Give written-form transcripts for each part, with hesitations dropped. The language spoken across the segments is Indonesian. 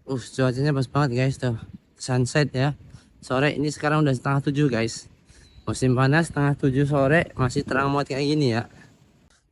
Cuacanya pas banget guys tuh. Sunset ya. Sore ini sekarang udah setengah 7 guys. Musim panas setengah 7 sore masih terang banget kayak gini ya.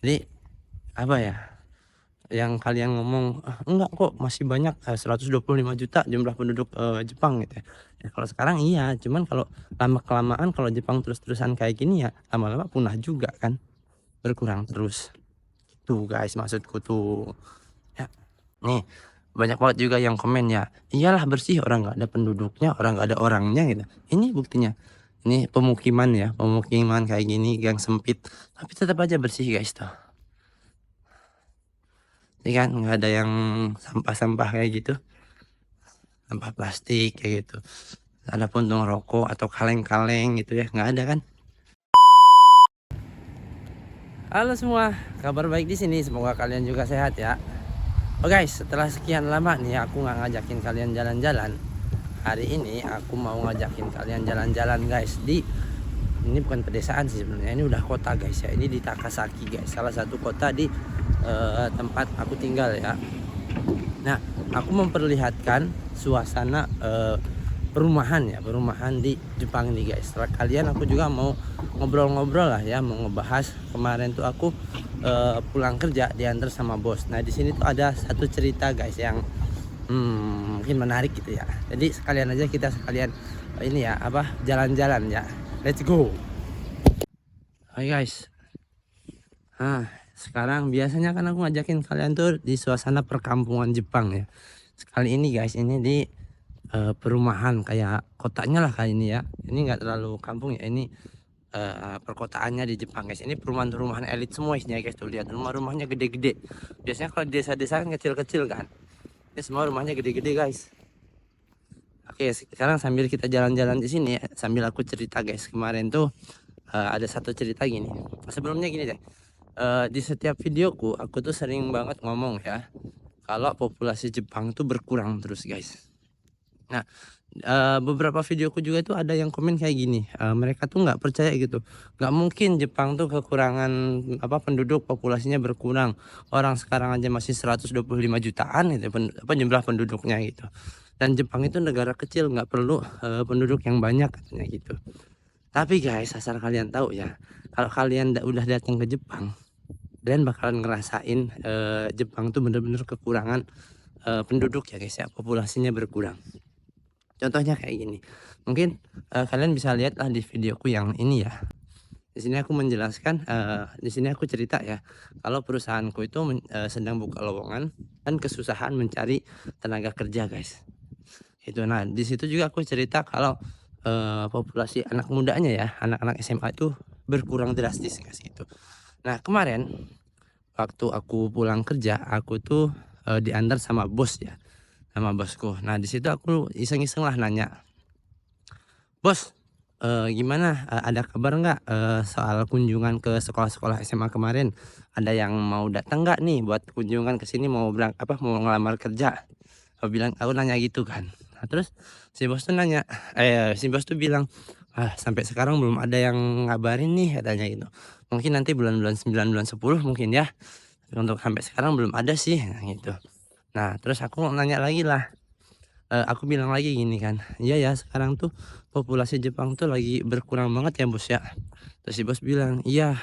Jadi apa ya? Yang kalian ngomong enggak kok masih banyak 125 juta jumlah penduduk Jepang gitu ya. Ya kalau sekarang iya, cuman kalau lama kelamaan kalau Jepang terus-terusan kayak gini ya lama-lama punah juga kan. Berkurang terus. Tuh guys maksudku tuh. Ya. Nih, banyak banget juga yang komen ya, iyalah bersih orang nggak ada penduduknya, orang nggak ada orangnya gitu. Ini buktinya. Ini pemukiman ya, pemukiman kayak gini gang sempit, tapi tetap aja bersih guys tuh. Ini kan nggak ada yang sampah-sampah kayak gitu, sampah plastik kayak gitu. Ada puntung rokok atau kaleng-kaleng gitu ya, nggak ada kan? Halo semua, kabar baik di sini. Semoga kalian juga sehat ya. Oh guys, setelah sekian lama nih aku nggak ngajakin kalian jalan-jalan. Hari ini aku mau ngajakin kalian jalan-jalan guys di ini bukan pedesaan sih sebenarnya, ini udah kota guys ya. Ini di Takasaki guys, salah satu kota di tempat aku tinggal ya. Nah, aku memperlihatkan suasana perumahan ya, perumahan di Jepang nih guys. Setelah kalian aku juga mau ngobrol-ngobrol lah ya, mau ngebahas kemarin tuh aku pulang kerja diantar sama bos. Nah, di sini tuh ada satu cerita guys yang mungkin menarik gitu ya. Jadi sekalian aja kita sekalian ini ya apa jalan-jalan ya. Let's go. Hai guys. Nah, sekarang biasanya kan aku ngajakin kalian tuh di suasana perkampungan Jepang ya. Sekali ini guys, ini di perumahan kayak kotanya lah kali ini ya. Ini nggak terlalu kampung ya. Ini perkotaannya di Jepang guys. Ini perumahan-perumahan elit semua isinya guys. Tuh lihat rumah-rumahnya gede-gede. Biasanya kalau di desa-desa kan kecil-kecil kan. Ini semua rumahnya gede-gede guys. Oke, sekarang sambil kita jalan-jalan di sini ya, sambil aku cerita guys. Kemarin tuh ada satu cerita gini. Sebelumnya gini deh. Di setiap videoku aku tuh sering banget ngomong ya, kalau populasi Jepang tuh berkurang terus guys. Nah, beberapa videoku juga itu ada yang komen kayak gini, mereka tuh nggak percaya gitu, nggak mungkin Jepang tuh kekurangan apa penduduk, populasinya berkurang. Orang sekarang aja masih 125 jutaan gitu apa jumlah penduduknya gitu. Dan Jepang itu negara kecil nggak perlu penduduk yang banyak katanya gitu. Tapi guys, asal kalian tahu ya, kalau kalian udah datang ke Jepang, kalian bakalan ngerasain Jepang tuh bener-bener kekurangan penduduk ya guys ya, populasinya berkurang. Contohnya kayak gini, mungkin kalian bisa lihat lah di videoku yang ini ya. Di sini aku menjelaskan, di sini aku cerita ya, kalau perusahaanku itu sedang buka lowongan dan kesusahan mencari tenaga kerja guys. Itu nah di situ juga aku cerita kalau populasi anak mudanya ya, anak-anak SMA itu berkurang drastis guys gitu. Nah kemarin waktu aku pulang kerja, aku tuh diantar sama bos ya, sama bosku. Nah di situ aku iseng-iseng lah nanya, bos, gimana? Ada kabar nggak soal kunjungan ke sekolah-sekolah SMA kemarin? Ada yang mau datang nggak nih buat kunjungan ke sini mau apa mau ngelamar kerja? Aku nanya gitu kan. Nah, terus si bos tuh nanya, si bos tuh bilang, ah sampai sekarang belum ada yang ngabarin nih katanya gitu. Mungkin nanti bulan-bulan 9 bulan 10 mungkin ya. Untuk sampai sekarang belum ada sih gitu. Nah, terus aku nanya lagi lah, aku bilang lagi gini kan, "Iya ya sekarang tuh populasi Jepang tuh lagi berkurang banget ya Bos ya." Terus si bos bilang, "Iya,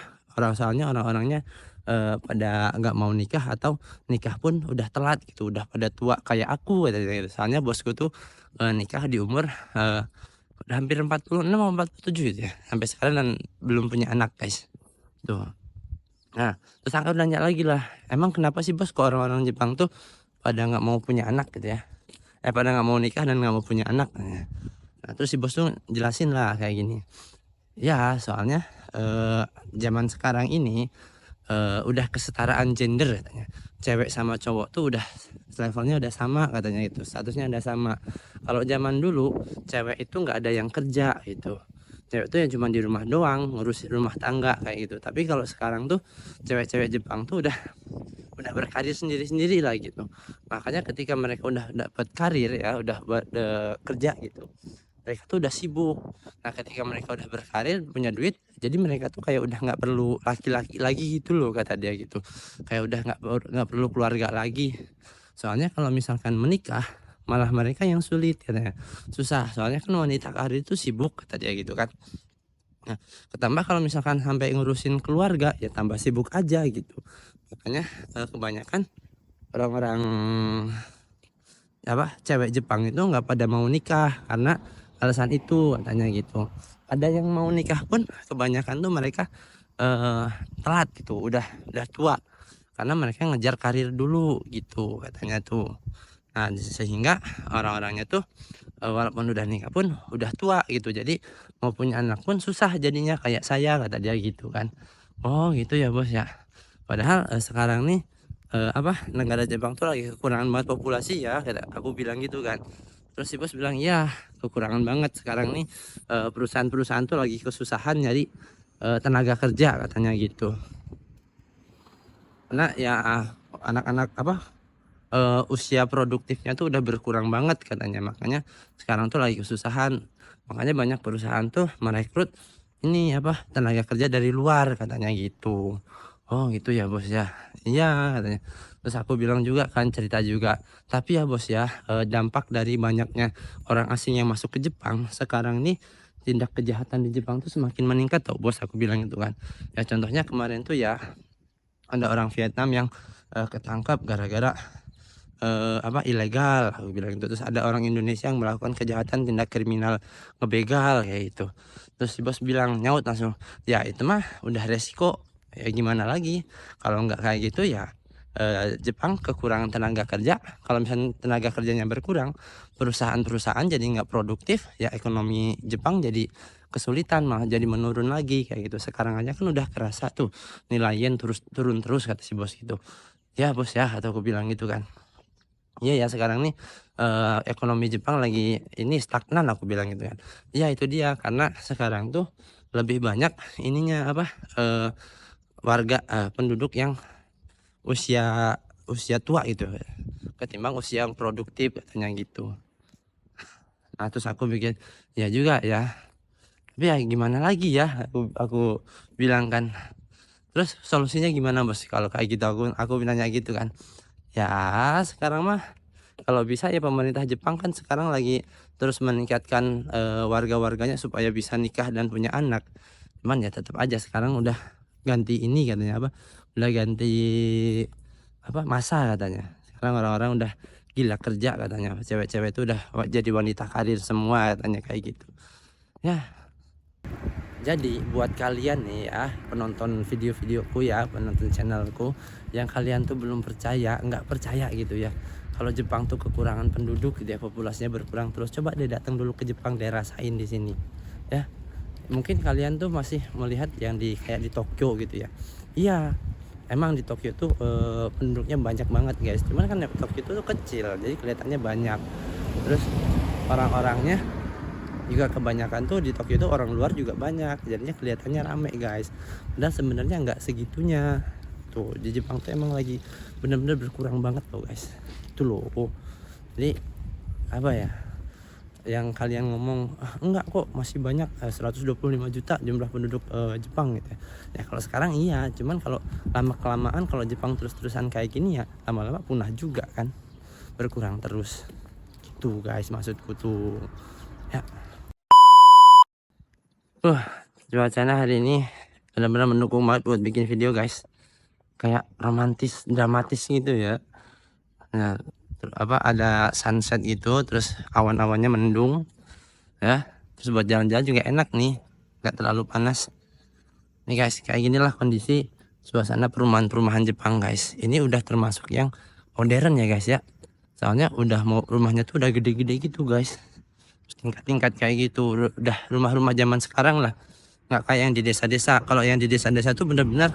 soalnya orang-orangnya, pada nggak mau nikah atau nikah pun udah telat gitu, udah pada tua kayak aku," katanya gitu. Soalnya bosku tuh, nikah di umur, udah hampir 46 atau 47 gitu ya, sampai sekarang dan belum punya anak guys, tuh. Nah, terus aku nanya lagi lah, "Emang kenapa sih Bos kok orang-orang Jepang tuh pada nggak mau punya anak gitu ya? Pada nggak mau nikah dan nggak mau punya anak?" Nah, terus si Bos tuh jelasin lah kayak gini, "Ya soalnya, zaman sekarang ini, udah kesetaraan gender," katanya. "Cewek sama cowok tuh udah levelnya udah sama," katanya gitu, "statusnya udah sama. Kalau zaman dulu cewek itu nggak ada yang kerja gitu. Cewek tuh yang cuma di rumah doang, ngurus rumah tangga kayak gitu. Tapi kalau sekarang tuh cewek-cewek Jepang tuh udah berkarir sendiri-sendiri lah gitu. Makanya ketika mereka udah dapat karir ya, udah buat kerja gitu. Mereka tuh udah sibuk. Nah, ketika mereka udah berkarir, punya duit, jadi mereka tuh kayak udah nggak perlu laki-laki lagi gitu loh kata dia gitu. Kayak udah nggak perlu keluarga lagi. Soalnya kalau misalkan menikah, malah mereka yang sulit katanya, susah soalnya kan wanita karir itu sibuk kata dia gitu kan. Nah, ketambah kalau misalkan sampai ngurusin keluarga ya tambah sibuk aja gitu. Makanya kebanyakan orang-orang apa cewek Jepang itu nggak pada mau nikah karena alasan itu katanya gitu. Ada yang mau nikah pun kebanyakan tuh mereka eh, telat gitu, udah tua karena mereka ngejar karir dulu gitu katanya tuh. Nah, sehingga orang-orangnya tuh walaupun udah nikah pun udah tua gitu. Jadi mau punya anak pun susah jadinya kayak saya kata dia gitu kan. Oh gitu ya bos ya. Padahal sekarang nih apa negara Jepang tuh lagi kekurangan banget populasi ya kata aku bilang gitu kan. Terus si bos bilang ya kekurangan banget sekarang nih perusahaan-perusahaan tuh lagi kesusahan nyari tenaga kerja katanya gitu. Karena ya anak-anak apa usia produktifnya tuh udah berkurang banget katanya. Makanya sekarang tuh lagi kesusahan. Makanya banyak perusahaan tuh merekrut ini apa tenaga kerja dari luar katanya gitu. Oh gitu ya bos ya. Iya katanya. Terus aku bilang juga kan cerita juga. Tapi ya bos ya dampak dari banyaknya orang asing yang masuk ke Jepang sekarang nih tindak kejahatan di Jepang tuh semakin meningkat tau bos aku bilang itu kan. Ya contohnya kemarin tuh ya ada orang Vietnam yang ketangkap gara-gara apa ilegal aku bilang gitu. Terus ada orang Indonesia yang melakukan kejahatan tindak kriminal ngebegal kayak gitu. Terus si bos bilang nyaut langsung ya itu mah udah resiko ya gimana lagi kalau nggak kayak gitu ya Jepang kekurangan tenaga kerja. Kalau misalnya tenaga kerjanya berkurang perusahaan-perusahaan jadi nggak produktif ya ekonomi Jepang jadi kesulitan malah jadi menurun lagi kayak gitu. Sekarang aja kan udah kerasa tuh nilai yen terus turun terus kata si bos gitu. Ya bos ya atau aku bilang gitu kan. Iya ya sekarang nih ekonomi Jepang lagi ini stagnan aku bilang gitu kan. Iya itu dia karena sekarang tuh lebih banyak ininya apa warga penduduk yang usia usia tua gitu ketimbang usia yang produktif katanya gitu. Nah terus aku bikin ya juga ya. Tapi ya gimana lagi ya aku bilang kan. Terus solusinya gimana bos kalau kayak gitu aku nanya gitu kan. Ya sekarang mah kalau bisa ya pemerintah Jepang kan sekarang lagi terus meningkatkan warga-warganya supaya bisa nikah dan punya anak. Cuman ya tetap aja sekarang udah ganti ini katanya apa? Udah ganti apa masa katanya. Sekarang orang-orang udah gila kerja katanya. Cewek-cewek itu udah jadi wanita karir semua katanya kayak gitu. Ya, jadi buat kalian nih ya penonton video-videoku ya penonton channelku yang kalian tuh belum percaya nggak percaya gitu ya kalau Jepang tuh kekurangan penduduk dia populasinya berkurang terus coba deh datang dulu ke Jepang deh rasain di sini ya mungkin kalian tuh masih melihat yang di kayak di Tokyo gitu ya iya emang di Tokyo tuh penduduknya banyak banget guys cuman kan Tokyo tuh kecil jadi kelihatannya banyak terus orang-orangnya juga kebanyakan tuh di Tokyo itu orang luar juga banyak jadinya kelihatannya rame guys dan sebenarnya nggak segitunya tuh di Jepang tuh emang lagi bener-bener berkurang banget loh guys itu loh jadi apa ya yang kalian ngomong enggak kok masih banyak 125 juta jumlah penduduk Jepang gitu ya kalau sekarang iya cuman kalau lama kelamaan kalau Jepang terus-terusan kayak gini ya lama-lama punah juga kan berkurang terus gitu guys maksudku tuh ya. Cuacanya hari ini benar-benar mendukung banget buat bikin video guys. Kayak romantis, dramatis gitu ya. Nah, apa ada sunset gitu, terus awan-awannya mendung, ya. Terus buat jalan-jalan juga enak nih, nggak terlalu panas. Nih guys, kayak ginilah kondisi suasana perumahan-perumahan Jepang guys. Ini udah termasuk yang modern ya guys ya. Soalnya udah mau rumahnya tuh udah gede-gede gitu guys. Tingkat-tingkat kayak gitu, udah rumah-rumah zaman sekarang lah. Nggak kayak yang di desa-desa. Kalau yang di desa-desa tuh benar-benar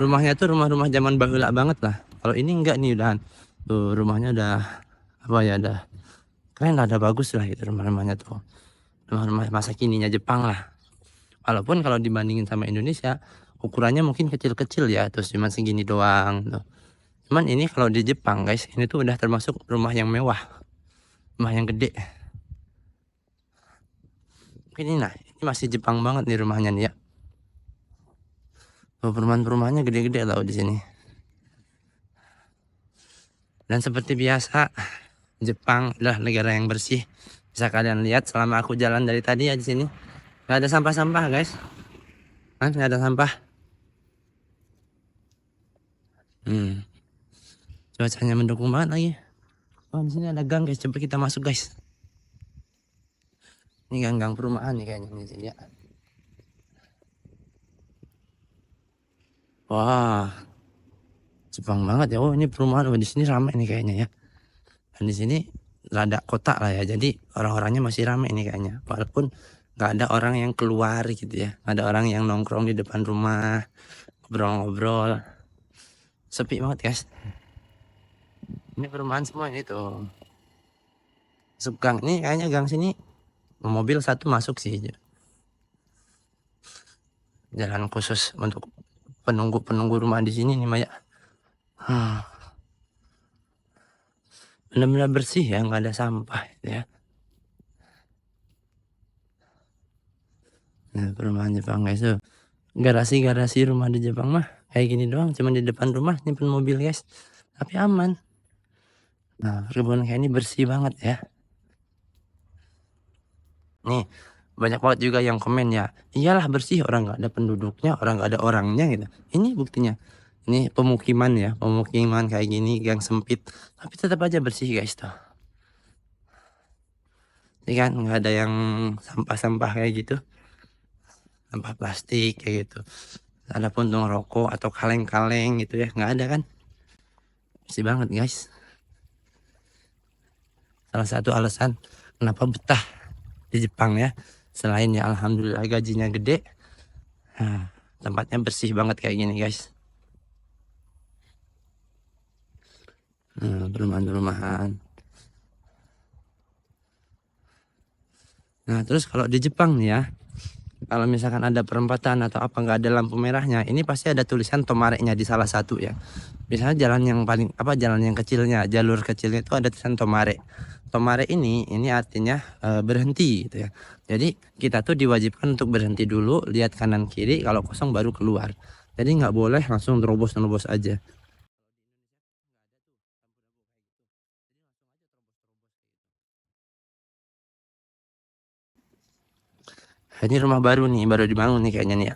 rumahnya tuh rumah-rumah zaman bahula banget lah. Kalau ini enggak nih udahan. Tuh rumahnya udah apa ya udah keren lah, udah bagus lah itu rumah-rumahnya tuh. Rumah-rumah masa kininya Jepang lah. Walaupun kalau dibandingin sama Indonesia ukurannya mungkin kecil-kecil ya, terus cuma segini doang tuh. Cuman ini kalau di Jepang guys, ini tuh udah termasuk rumah yang mewah, rumah yang gede. Ini nah, ini masih Jepang banget nih rumahnya nih ya. Perumahan-perumahannya gede-gede loh di sini. Dan seperti biasa, Jepang adalah negara yang bersih. Bisa kalian lihat selama aku jalan dari tadi ya di sini. Nggak ada sampah-sampah guys. Kan nggak ada sampah. Cuacanya mendukung banget lagi. Oh, di sini ada gang guys. Coba kita masuk guys. Ini gang-gang perumahan nih kayaknya di sini ya. Wah, Jepang banget ya. Oh, ini perumahan. Oh, di sini ramai nih kayaknya ya. Dan di sini rada kota lah ya. Jadi orang-orangnya masih ramai nih kayaknya. Walaupun nggak ada orang yang keluar gitu ya. Nggak ada orang yang nongkrong di depan rumah, ngobrol-ngobrol. Sepi banget guys. Ini perumahan semua ini tuh. Masuk gang ini kayaknya gang sini mobil satu masuk sih. Jalan khusus untuk penunggu rumah di sini nih Maya. Benar-benar bersih ya, nggak ada sampah ya. Nah, perumahan Jepang guys tuh. Garasi rumah di Jepang mah kayak gini doang, cuma di depan rumah nyimpen mobil guys. Tapi aman. Nah, kebun kayak ini bersih banget ya. Nih, banyak banget juga yang komen ya. Iyalah bersih, orang nggak ada penduduknya, orang nggak ada orangnya gitu. Ini buktinya. Ini pemukiman ya, pemukiman kayak gini, gang sempit. Tapi tetap aja bersih guys tuh. Ini kan nggak ada yang sampah-sampah kayak gitu. Sampah plastik kayak gitu. Ada puntung rokok atau kaleng-kaleng gitu ya, nggak ada kan. Bersih banget guys. Salah satu alasan kenapa betah di Jepang ya, selain ya alhamdulillah gajinya gede, nah, tempatnya bersih banget kayak gini guys. Perumahan-perumahan. Nah terus kalau di Jepang nih ya, kalau misalkan ada perempatan atau apa nggak ada lampu merahnya, ini pasti ada tulisan tomarenya di salah satu ya. Misalnya jalan yang paling apa, jalan yang kecilnya, jalur kecilnya itu ada tulisan tomare. Tomare ini artinya berhenti gitu ya. Jadi kita tuh diwajibkan untuk berhenti dulu, lihat kanan kiri, kalau kosong baru keluar. Jadi nggak boleh langsung terobos aja. Ini rumah baru nih, baru dibangun nih kayaknya nih ya.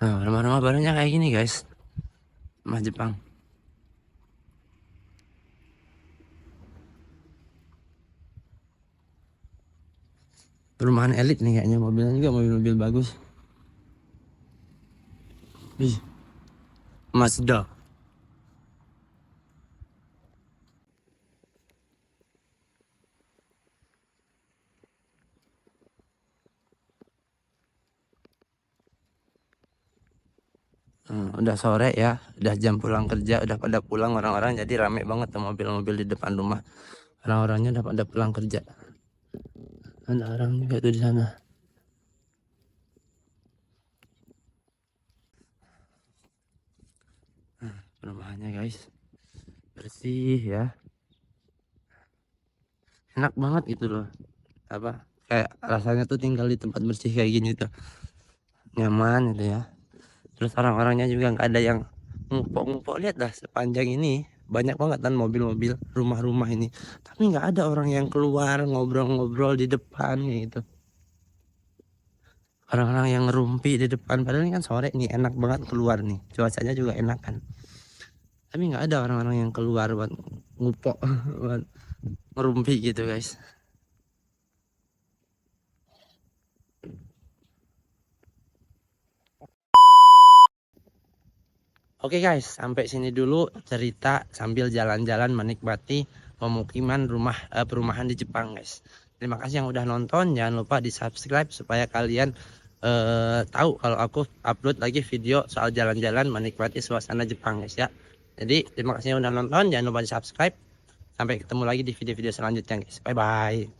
Nah, rumah-rumah barunya kayak gini guys. Rumah Jepang. Perumahan elit nih kayaknya, mobilnya juga mobil-mobil bagus. Wih, Mazda. Udah sore ya, udah jam pulang kerja, udah pada pulang orang-orang, jadi rame banget tuh mobil-mobil di depan rumah. Orang-orangnya udah pada pulang kerja. Ada orang juga tuh di sana. Rumahnya guys, bersih ya, enak banget gitu loh. Apa? Kayak rasanya tuh tinggal di tempat bersih kayak gini tuh, nyaman gitu ya. Terus orang-orangnya juga nggak ada yang ngumpuk-ngumpuk. Lihat dah sepanjang ini banyak banget kan mobil-mobil, rumah-rumah ini, tapi nggak ada orang yang keluar ngobrol-ngobrol di depan kayak gitu. Orang-orang yang ngerumpi di depan, padahal ini kan sore nih, enak banget keluar nih, cuacanya juga enak kan, tapi nggak ada orang-orang yang keluar buat ngupok buat ngerumpi gitu guys. Oke guys, sampai sini dulu cerita sambil jalan-jalan menikmati pemukiman perumahan di Jepang guys. Terima kasih yang udah nonton, jangan lupa di subscribe supaya kalian tahu kalau aku upload lagi video soal jalan-jalan menikmati suasana Jepang guys ya. Jadi terima kasih yang udah nonton, jangan lupa di subscribe. Sampai ketemu lagi di video-video selanjutnya guys. Bye bye.